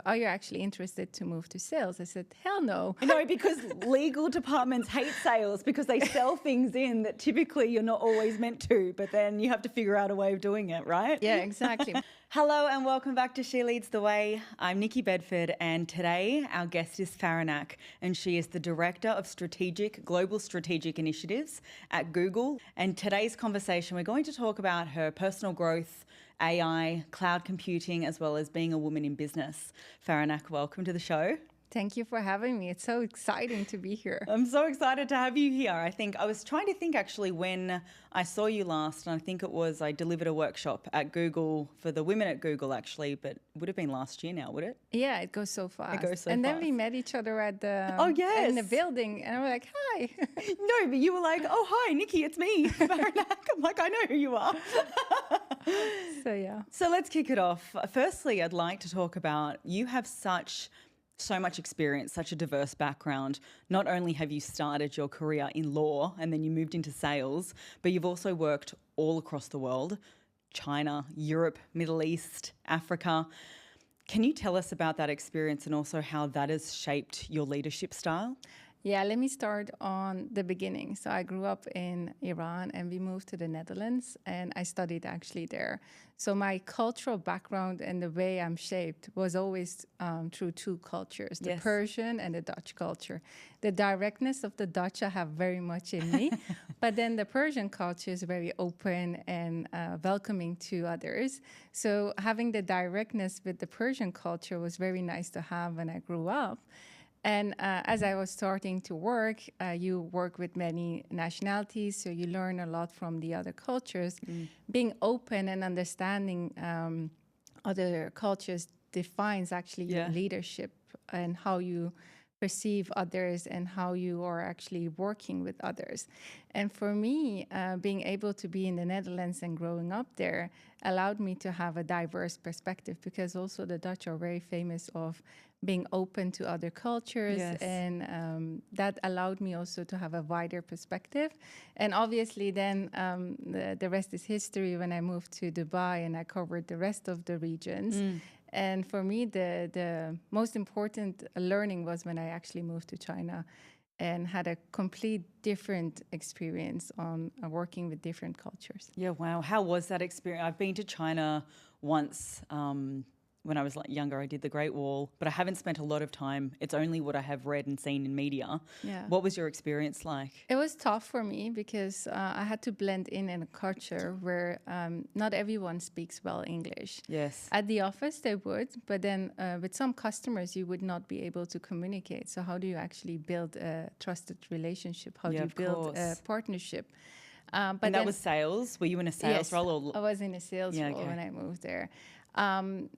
are you actually interested to move to sales? I said, hell no. No, because legal departments hate sales because they sell things in that typically you're not always meant to, but then you have to figure out a way of doing it, right? Yeah, exactly. Hello and welcome back to She Leads the Way. I'm Nikki Bedford and today our guest is Faranak and she is the Director of Global Strategic Initiatives at Google. And today's conversation, we're going to talk about her personal growth, AI, cloud computing, as well as being a woman in business. Faranak, welcome to the show. Thank you for having me. It's so exciting to be here. I'm so excited to have you here. I was trying to think actually when I saw you last, and I think it was I delivered a workshop at Google for the women at Google actually, but it would have been last year now, would it? Yeah, it goes so fast. It goes so and fast. then we met each other at the yes. in the building, and I was like, hi. No, but you were like, oh, hi, Nikki, it's me, Faranak. I'm like, I know who you are. So, yeah. So let's kick it off. Firstly, I'd like to talk about you have so much experience, such a diverse background. Not only have you started your career in law and then you moved into sales, but you've also worked all across the world, China, Europe, Middle East, Africa. Can you tell us about that experience and also how that has shaped your leadership style? Yeah, let me start on the beginning. So I grew up in Iran and we moved to the Netherlands and I studied actually there. So my cultural background and the way I'm shaped was always through two cultures, the Persian and the Dutch culture. The directness of the Dutch I have very much in me, but then the Persian culture is very open and welcoming to others. So having the directness with the Persian culture was very nice to have when I grew up. And as I was starting to work, you work with many nationalities, so you learn a lot from the other cultures. Being open and understanding other cultures defines actually your leadership and how you perceive others and how you are actually working with others. And for me, being able to be in the Netherlands and growing up there allowed me to have a diverse perspective because also the Dutch are very famous of being open to other cultures and that allowed me also to have a wider perspective. And obviously then the rest is history when I moved to Dubai and I covered the rest of the regions. And for me, the most important learning was when I actually moved to China and had a complete different experience on working with different cultures. Yeah, wow. How was that experience? I've been to China once when I was younger. I did the Great Wall, but I haven't spent a lot of time. It's only what I have read and seen in media. Yeah. What was your experience like? It was tough for me because I had to blend in a culture where not everyone speaks well English. Yes. At the office they would, but then with some customers you would not be able to communicate. So how do you actually build a trusted relationship? How do you build a partnership? But that was sales? Were you in a sales role? Or? I was in a sales role when I moved there.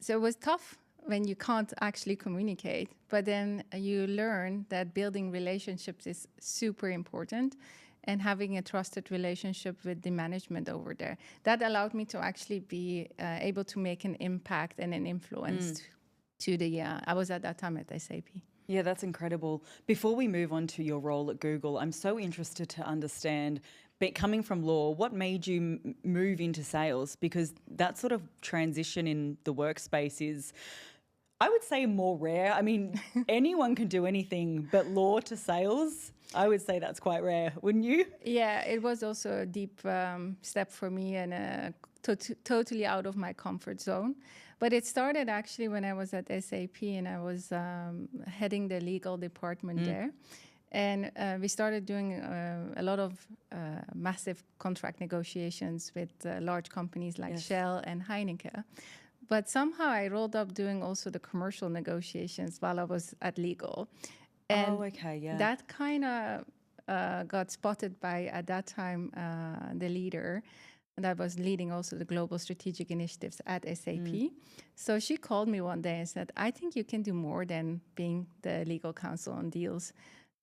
So it was tough when you can't actually communicate, but then you learn that building relationships is super important and having a trusted relationship with the management over there. That allowed me to actually be able to make an impact and an influence to the, I was at that time at SAP. Yeah, that's incredible. Before we move on to your role at Google, I'm so interested to understand, but coming from law, what made you move into sales? Because that sort of transition in the workspace is, I would say, more rare. I mean, anyone can do anything, but law to sales, I would say that's quite rare, wouldn't you? Yeah, it was also a deep step for me and totally out of my comfort zone. But it started actually when I was at SAP and I was heading the legal department there. And we started doing a lot of massive contract negotiations with large companies like Shell and Heineken. But somehow I rolled up doing also the commercial negotiations while I was at legal. And that kind of got spotted by, at that time, the leader that was leading also the global strategic initiatives at SAP. So she called me one day and said, I think you can do more than being the legal counsel on deals.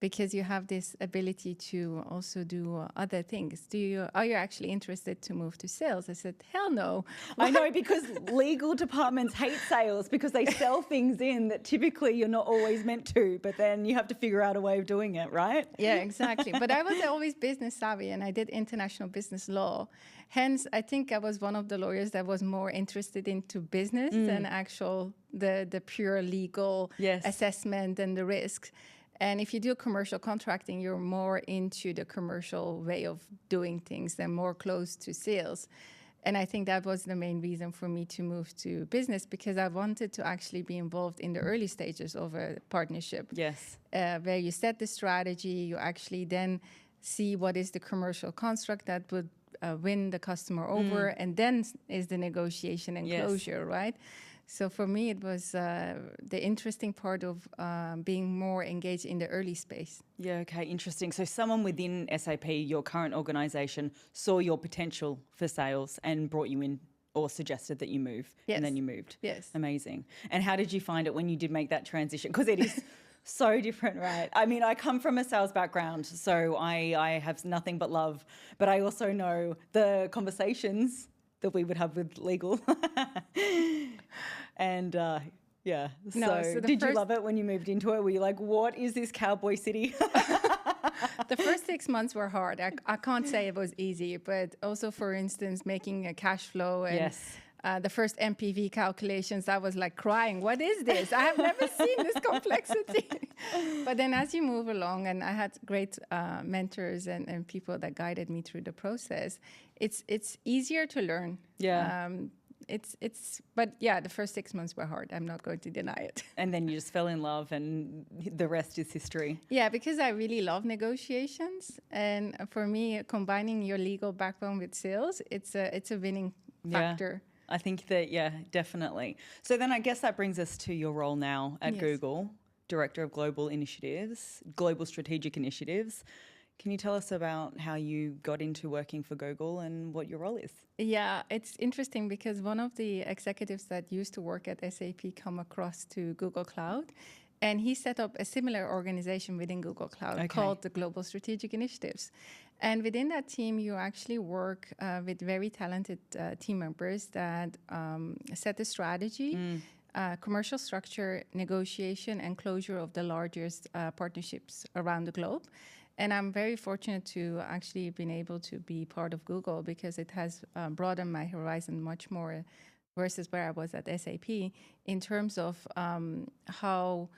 because you have this ability to also do other things. Are you actually interested to move to sales? I said, hell no. I know, because legal departments hate sales because they sell things in that typically you're not always meant to, but then you have to figure out a way of doing it, right? Yeah, exactly. But I was always business savvy, and I did international business law. Hence, I think I was one of the lawyers that was more interested into business than the pure legal assessment and the risks. And if you do commercial contracting, you're more into the commercial way of doing things and more close to sales. And I think that was the main reason for me to move to business, because I wanted to actually be involved in the early stages of a partnership. Yes. Where you set the strategy, you actually then see what is the commercial construct that would win the customer over, and then is the negotiation and closure, right? So for me, it was the interesting part of being more engaged in the early space. Yeah, okay, interesting. So someone within SAP, your current organisation, saw your potential for sales and brought you in or suggested that you move, and then you moved. Yes. Amazing. And how did you find it when you did make that transition? Because it is so different, right? I mean, I come from a sales background, so I have nothing but love, but I also know the conversations that we would have with legal. And yeah, so did you love it when you moved into it? Were you like, what is this cowboy city? The first 6 months were hard. I can't say it was easy, but also, for instance, making a cash flow and the first MPV calculations, I was like crying. What is this? I have never seen this complexity. But then as you move along, and I had great mentors and people that guided me through the process, it's easier to learn. Yeah. But yeah, the first 6 months were hard. I'm not going to deny it. And then you just fell in love, and the rest is history. Yeah, because I really love negotiations. And for me, combining your legal background with sales, it's a winning factor. I think that, yeah, definitely. So then I guess that brings us to your role now at Google, Director of Global Strategic Initiatives. Can you tell us about how you got into working for Google and what your role is? Yeah, it's interesting because one of the executives that used to work at SAP come across to Google Cloud, and he set up a similar organization within Google Cloud called the Global Strategic Initiatives. And within that team, you actually work with very talented team members that set the strategy, commercial structure, negotiation, and closure of the largest partnerships around the globe. And I'm very fortunate to actually been able to be part of Google, because it has broadened my horizon much more versus where I was at SAP in terms of how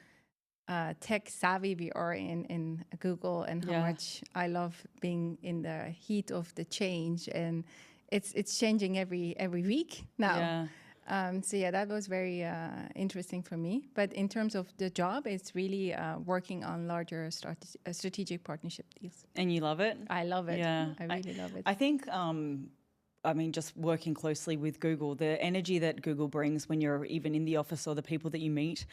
tech savvy we are in Google, and how much I love being in the heat of the change. And it's changing every week now. Yeah. So yeah, that was very interesting for me. But in terms of the job, it's really working on larger strategic partnership deals. And you love it? I love it. Yeah. I really love it. I think, just working closely with Google, the energy that Google brings when you're even in the office or the people that you meet,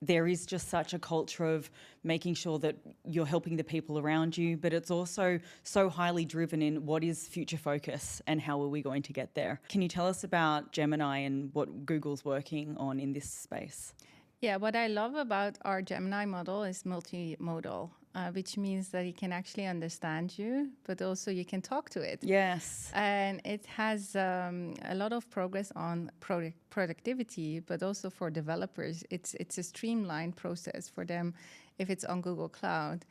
there is just such a culture of making sure that you're helping the people around you, but it's also so highly driven in what is future focus and how are we going to get there. Can you tell us about Gemini and what Google's working on in this space? Yeah, what I love about our Gemini model is multimodal, which means that it can actually understand you, but also you can talk to it. Yes. And it has a lot of progress on productivity, but also for developers. It's a streamlined process for them if it's on Google Cloud.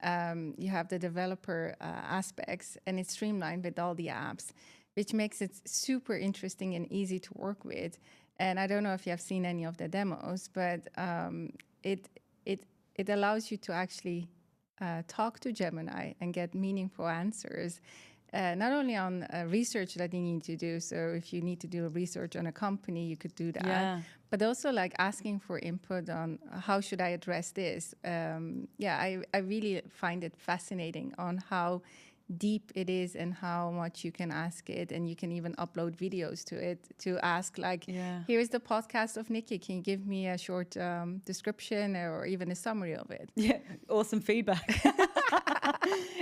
You have the developer aspects, and it's streamlined with all the apps, which makes it super interesting and easy to work with. And I don't know if you have seen any of the demos, but it allows you to actually talk to Gemini and get meaningful answers, not only on research that you need to do. So if you need to do research on a company, you could do that. But also like asking for input on how should I address this. I really find it fascinating on how deep it is and how much you can ask it, and you can even upload videos to it to ask like, here's the podcast of Nikki, can you give me a short description or even a summary of it? Yeah, awesome feedback.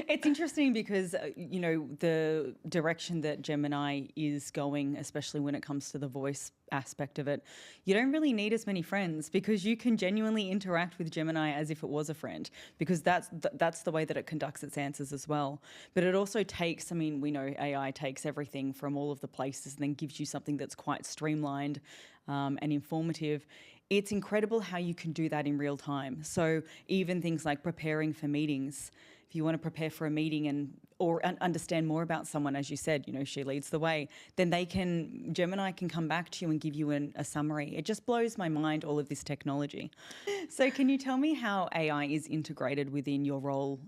It's interesting because the direction that Gemini is going, especially when it comes to the voice aspect of it, you don't really need as many friends because you can genuinely interact with Gemini as if it was a friend, because that's the way that it conducts its answers as well. But it also takes, I mean, we know AI takes everything from all of the places and then gives you something that's quite streamlined and informative. It's incredible how you can do that in real time. So even things like preparing for meetings, if you want to prepare for a meeting or understand more about someone, as you said, you know, she leads the way, then Gemini can come back to you and give you a summary. It just blows my mind, all of this technology. So can you tell me how AI is integrated within your role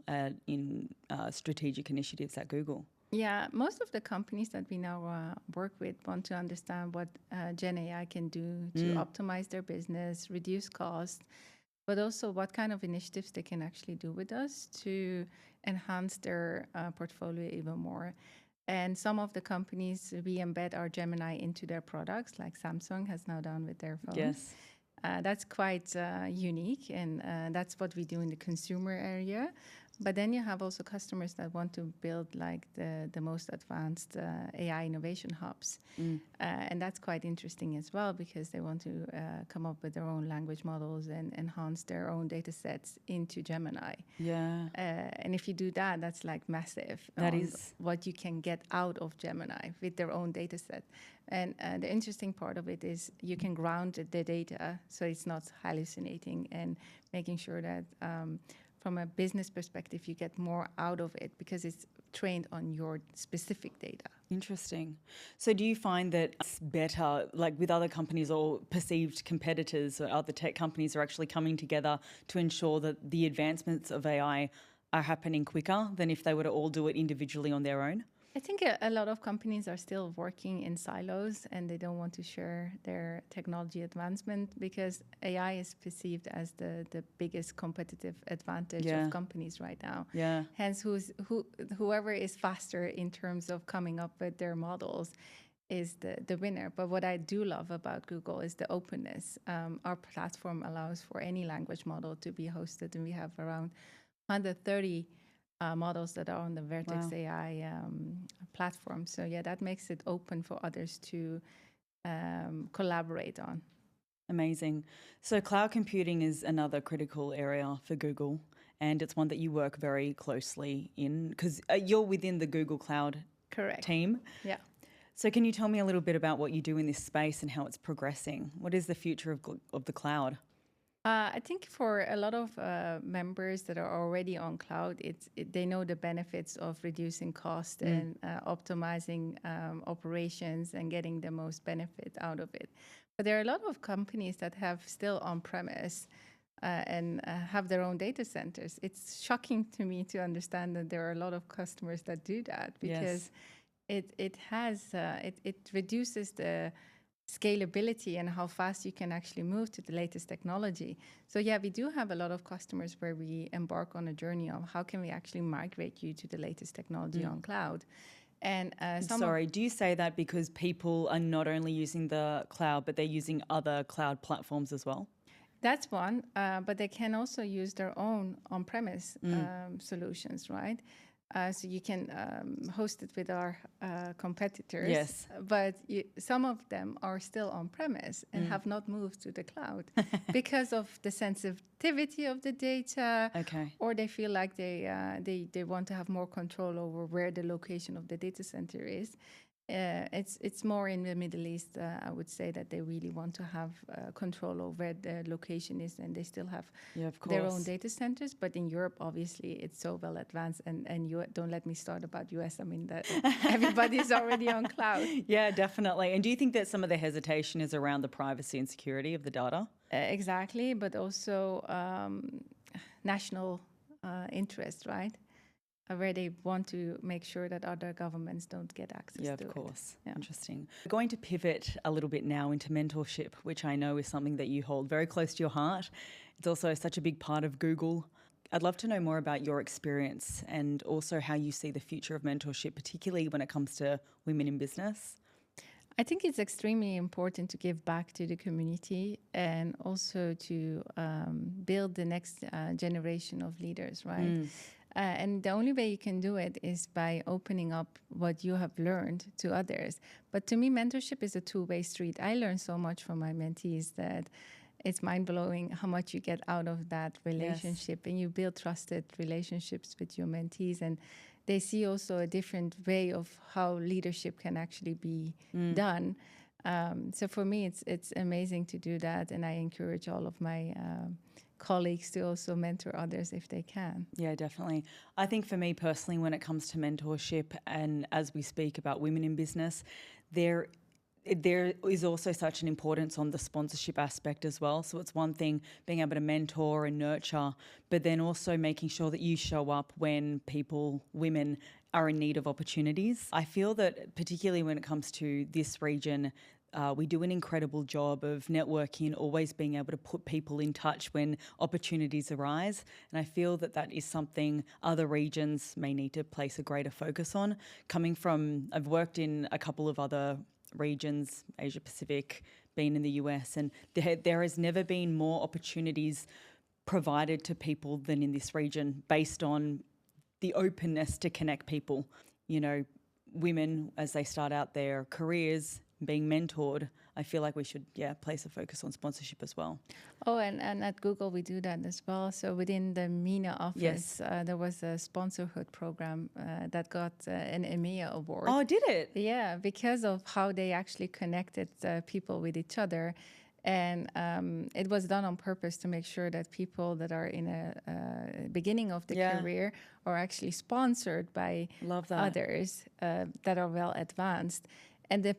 in strategic initiatives at Google? Yeah, most of the companies that we now work with want to understand what Gen AI can do to optimize their business, reduce costs, but also what kind of initiatives they can actually do with us to enhance their portfolio even more. And some of the companies, we embed our Gemini into their products, like Samsung has now done with their phones. Yes. That's quite unique, and that's what we do in the consumer area. But then you have also customers that want to build like the most advanced AI innovation hubs. And that's quite interesting as well, because they want to come up with their own language models and enhance their own data sets into Gemini. Yeah. And if you do that, that's like massive. That is what you can get out of Gemini with their own data set. And the interesting part of it is you can ground the data so it's not hallucinating, and making sure that from a business perspective, you get more out of it because it's trained on your specific data. Interesting. So do you find that it's better, like with other companies or perceived competitors or other tech companies are actually coming together to ensure that the advancements of AI are happening quicker than if they were to all do it individually on their own? I think a lot of companies are still working in silos, and they don't want to share their technology advancement because AI is perceived as the biggest competitive advantage of companies right now. Yeah. Hence, whoever is faster in terms of coming up with their models is the winner. But what I do love about Google is the openness. Our platform allows for any language model to be hosted, and we have around 130 models that are on the Vertex AI platform. So yeah, that makes it open for others to collaborate on. Amazing. So cloud computing is another critical area for Google, and it's one that you work very closely in because you're within the Google Cloud team. Yeah. So can you tell me a little bit about what you do in this space and how it's progressing? What is the future of the cloud? I think for a lot of members that are already on cloud, they know the benefits of reducing cost and optimizing operations and getting the most benefit out of it. But there are a lot of companies that have still on-premise and have their own data centers. It's shocking to me to understand that there are a lot of customers that do that, because it reduces the scalability and how fast you can actually move to the latest technology. So yeah, we do have a lot of customers where we embark on a journey of how can we actually migrate you to the latest technology on cloud. And do you say that because people are not only using the cloud, but they're using other cloud platforms as well? That's one, but they can also use their own on-premise solutions, right? So you can host it with our competitors. Yes. But some of them are still on-premise and have not moved to the cloud because of the sensitivity of the data. Okay. Or they feel like they want to have more control over where the location of the data center is. It's more in the Middle East, I would say, that they really want to have control over where the location is, and they still have their own data centers. But in Europe, obviously, it's so well advanced. And you don't let me start about US. I mean, that everybody is already on cloud. Yeah, definitely. And do you think that some of the hesitation is around the privacy and security of the data? Exactly, but also national interest, right? Where they want to make sure that other governments don't get access to it. Yeah, of course. Yeah. Interesting. We're going to pivot a little bit now into mentorship, which I know is something that you hold very close to your heart. It's also such a big part of Google. I'd love to know more about your experience and also how you see the future of mentorship, particularly when it comes to women in business. I think it's extremely important to give back to the community and also to build the next generation of leaders, right? And the only way you can do it is by opening up what you have learned to others. But to me, mentorship is a two-way street. I learn so much from my mentees that it's mind-blowing how much you get out of that relationship. And you build trusted relationships with your mentees. And they see also a different way of how leadership can actually be done. So for me, it's amazing to do that. And I encourage all of my colleagues to also mentor others if they can. Yeah, definitely. I think for me personally, when it comes to mentorship, and as we speak about women in business, there is also such an importance on the sponsorship aspect as well. So it's one thing being able to mentor and nurture, but then also making sure that you show up when women are in need of opportunities. I feel that particularly when it comes to this region, we do an incredible job of networking, always being able to put people in touch when opportunities arise. And I feel that that is something other regions may need to place a greater focus on. I've worked in a couple of other regions, Asia Pacific, been in the US, and there has never been more opportunities provided to people than in this region based on the openness to connect people. You know, women, as they start out their careers, being mentored, I feel like we should, place a focus on sponsorship as well. Oh, and at Google, we do that as well. So within the MENA office, there was a sponsorhood program that got an EMEA award. Oh, did it? Yeah, because of how they actually connected people with each other. And it was done on purpose to make sure that people that are in a beginning of the career are actually sponsored by others that are well advanced. And the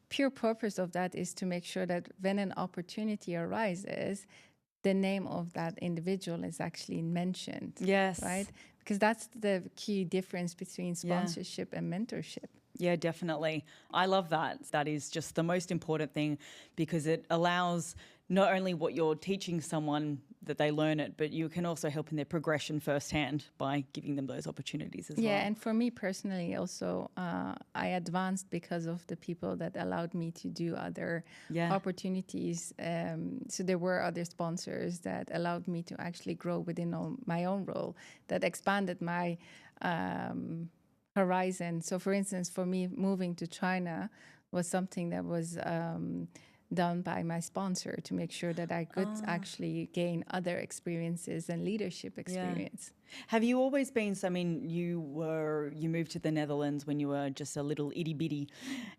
pure purpose of that is to make sure that when an opportunity arises, the name of that individual is actually mentioned. Yes. Right? Because that's the key difference between sponsorship and mentorship. Yeah, definitely. I love that. That is just the most important thing, because it allows not only what you're teaching someone that they learn it, but you can also help in their progression firsthand by giving them those opportunities as well. Yeah, and for me personally also, I advanced because of the people that allowed me to do other opportunities. So there were other sponsors that allowed me to actually grow within my own role, that expanded my horizon. So for instance, for me, moving to China was something that was done by my sponsor to make sure that I could actually gain other experiences and leadership experience. Have you always been, so I mean, you moved to the Netherlands when you were just a little itty bitty,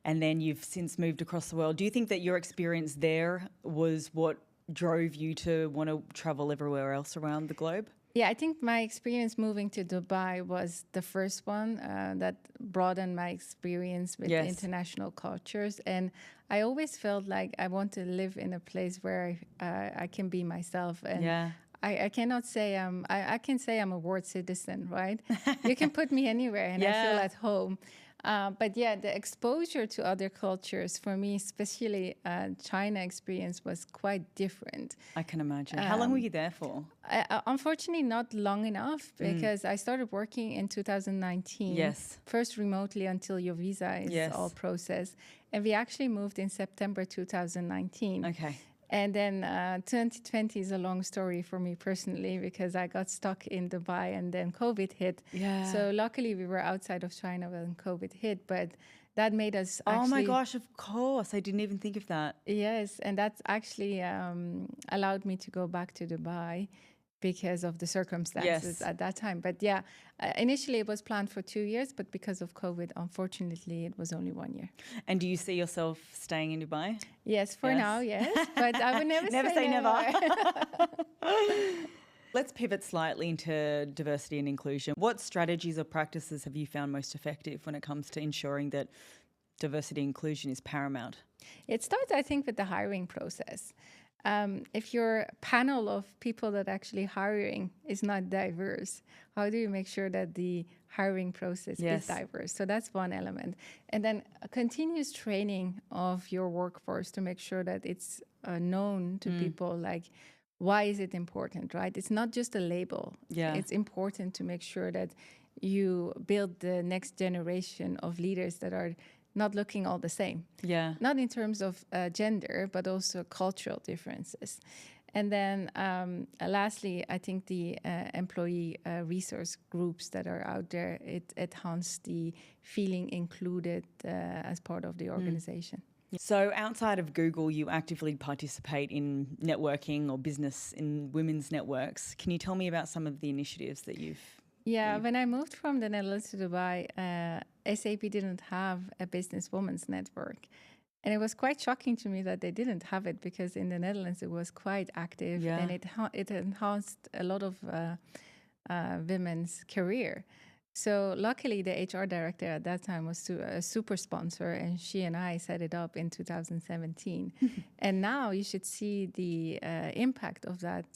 and then you've since moved across the world. Do you think that your experience there was what drove you to want to travel everywhere else around the globe? Yeah, I think my experience moving to Dubai was the first one that broadened my experience with international cultures. And I always felt like I want to live in a place where I can be myself. And I cannot say I can say I'm a world citizen, right? You can put me anywhere and I feel at home. But the exposure to other cultures for me, especially China experience, was quite different. I can imagine. How long were you there for? Unfortunately, not long enough, because I started working in 2019. Yes. First remotely until your visa is all processed. And we actually moved in September 2019. Okay. And then 2020 is a long story for me personally, because I got stuck in Dubai and then COVID hit. Yeah. So luckily we were outside of China when COVID hit, but that made us Oh my gosh, of course. I didn't even think of that. Yes, and that's actually allowed me to go back to Dubai because of the circumstances at that time. But initially it was planned for 2 years, but because of COVID, unfortunately, it was only 1 year. And do you see yourself staying in Dubai? Yes, for now, yes. But I would never say never. Let's pivot slightly into diversity and inclusion. What strategies or practices have you found most effective when it comes to ensuring that diversity and inclusion is paramount? It starts, I think, with the hiring process. If your panel of people that actually hiring is not diverse, how do you make sure that the hiring process is diverse? So that's one element. And then a continuous training of your workforce to make sure that it's known to people, like, why is it important, right? It's not just a label. Yeah. It's important to make sure that you build the next generation of leaders that are not looking all the same. Yeah. Not in terms of gender, but also cultural differences. And then lastly, I think the employee resource groups that are out there, it enhances the feeling included as part of the organization. So outside of Google, you actively participate in networking or business in women's networks. Can you tell me about some of the initiatives that you've... Yeah, when I moved from the Netherlands to Dubai, SAP didn't have a business women's network. And it was quite shocking to me that they didn't have it, because in the Netherlands it was quite active and it enhanced a lot of women's career. So luckily the HR director at that time was a super sponsor, and she and I set it up in 2017. And now you should see the impact of that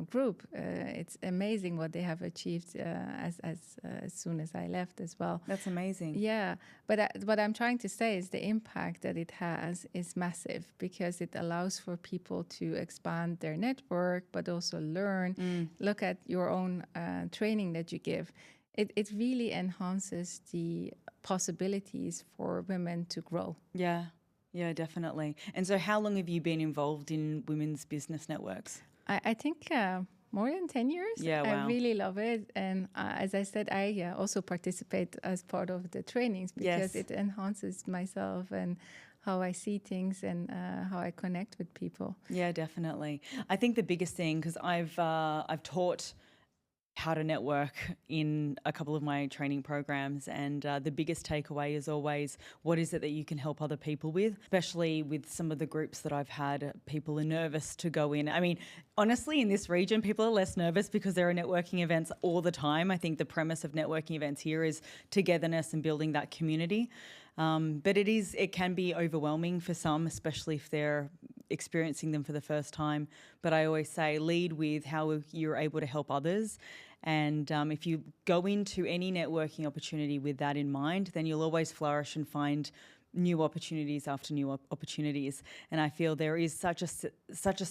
group. It's amazing what they have achieved as soon as I left as well. That's amazing. Yeah, but what I'm trying to say is the impact that it has is massive, because it allows for people to expand their network, but also learn, look at your own training that you give. It really enhances the possibilities for women to grow. Yeah, definitely. And so how long have you been involved in women's business networks? I think more than 10 years. Yeah, wow. I really love it. And as I said, I also participate as part of the trainings, because it enhances myself and how I see things and how I connect with people. Yeah, definitely. I think the biggest thing, because I've taught how to network in a couple of my training programs, and the biggest takeaway is always, what is it that you can help other people with? Especially with some of the groups that I've had, people are nervous to go in. I mean, honestly, in this region, people are less nervous because there are networking events all the time. I think the premise of networking events here is togetherness and building that community. But it can be overwhelming for some, especially if they're experiencing them for the first time. But I always say, lead with how you're able to help others. And if you go into any networking opportunity with that in mind, then you'll always flourish and find new opportunities after new opportunities. And I feel there is such a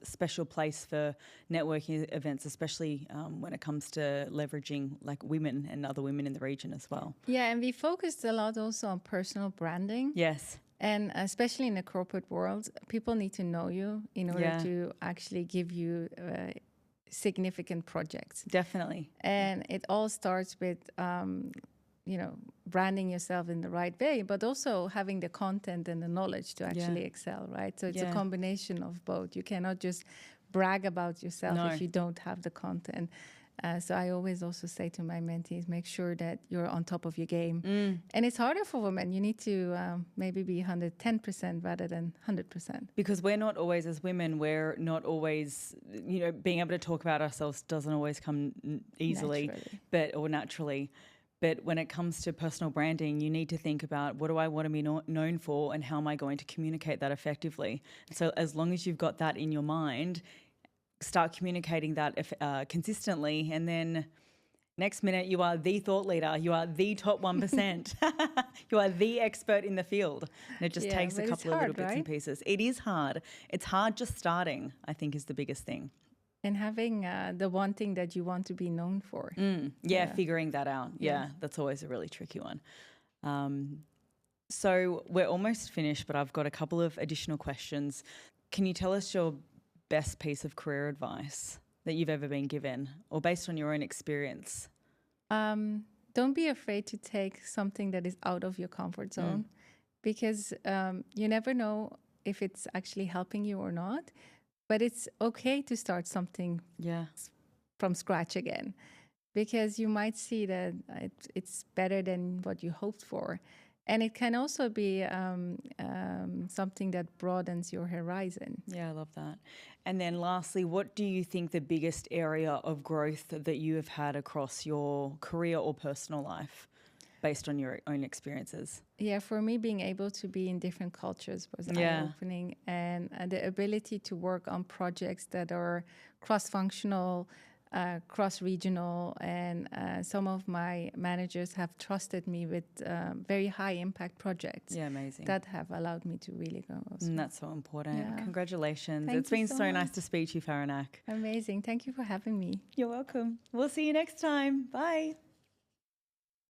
special place for networking events, especially when it comes to leveraging like women and other women in the region as well. Yeah, and we focused a lot also on personal branding. Yes. And especially in the corporate world, people need to know you in order to actually give you significant projects. Definitely. And it all starts with branding yourself in the right way, but also having the content and the knowledge to actually excel, right? So it's a combination of both. You cannot just brag about yourself if you don't have the content. So I always also say to my mentees, make sure that you're on top of your game. And it's harder for women. You need to maybe be 110% rather than 100%. Because we're not always, as women, we're not always, being able to talk about ourselves doesn't always come easily, naturally. But when it comes to personal branding, you need to think about, what do I want to be known for, and how am I going to communicate that effectively? So as long as you've got that in your mind, start communicating that consistently, and then next minute you are the thought leader, you are the top 1%, you are the expert in the field. And it just takes a couple of little bits and pieces. It is hard. It's hard just starting, I think, is the biggest thing. And having the one thing that you want to be known for. Figuring that out. Yeah, that's always a really tricky one. So we're almost finished, but I've got a couple of additional questions. Can you tell us your best piece of career advice that you've ever been given, or based on your own experience? Don't be afraid to take something that is out of your comfort zone, because you never know if it's actually helping you or not. But it's okay to start something from scratch again, because you might see that it's better than what you hoped for. And it can also be something that broadens your horizon. Yeah, I love that. And then lastly, what do you think the biggest area of growth that you have had across your career or personal life, based on your own experiences? Yeah, for me, being able to be in different cultures was eye-opening, and the ability to work on projects that are cross-functional, cross-regional, and some of my managers have trusted me with very high-impact projects. Yeah, amazing. That have allowed me to really go. And that's so important. Yeah. Congratulations. Thank it's been so so much. Nice to speak to you, Faranak. Amazing. Thank you for having me. You're welcome. We'll see you next time. Bye.